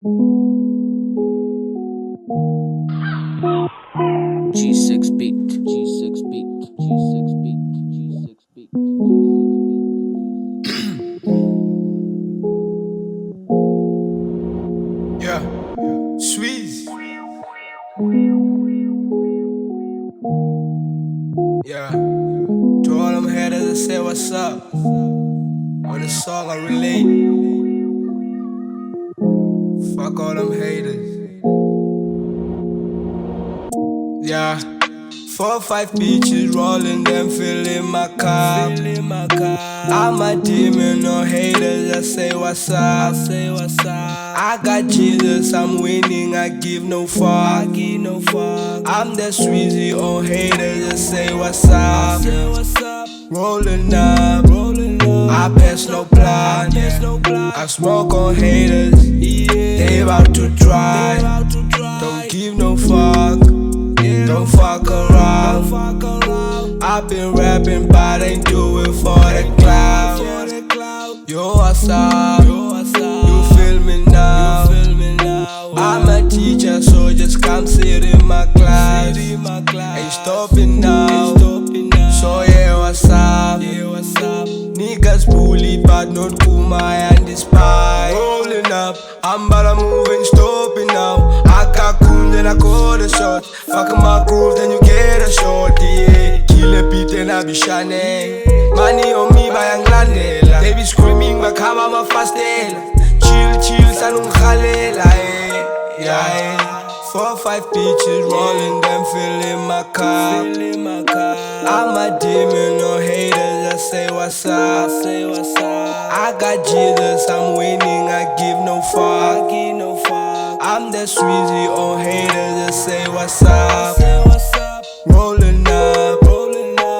G6 beat, G6 beat, G6 beat, G6 beat, Yeah, Sweeze. Yeah, to all them haters that say what's up. On the song I relate. Fuck all them haters. Yeah. 4 5 beaches rolling, them filling my car. I'm a demon, no haters. I say what's up. I got Jesus, I'm winning. I give no fuck. I'm the Sweezy on haters. I say what's up. Rolling up, I pass no plan. I smoke on haters. They about to try. Don't give no fuck. Don't fuck around. I've been rapping, but ain't do it for the cloud. Yo, what's up? You feel me now? I'm a teacher, so just come sit in my class. Ain't stopping now. So yeah, what's up? Niggas bully, but not Kuma and despise. Rolling up, I'm about to move, ain't stopping now. I got cool, then I call the shot. Fucking my groove, then you get a shot, yeah. Kill a beat, then I be shining. Money on me by Anglandela. They be screaming, but come on my fastela. Chill, sanunghalela, yeah. 4 5 beaches rolling, them filling my car. I'm a demon, no haters. I say what's up. I got Jesus, I'm winning. I give no fuck. I'm the Sweezy on haters. I say what's up. Rolling up,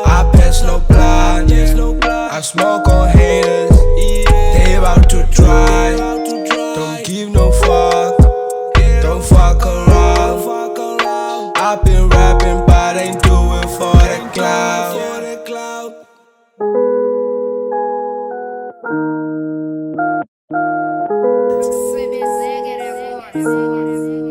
I pass no plan. I smoke on haters. They about to try. Don't give no fuck. Don't fuck around. I've been rapping, but ain't do it for the cloud. Aksebenzeki Records Say.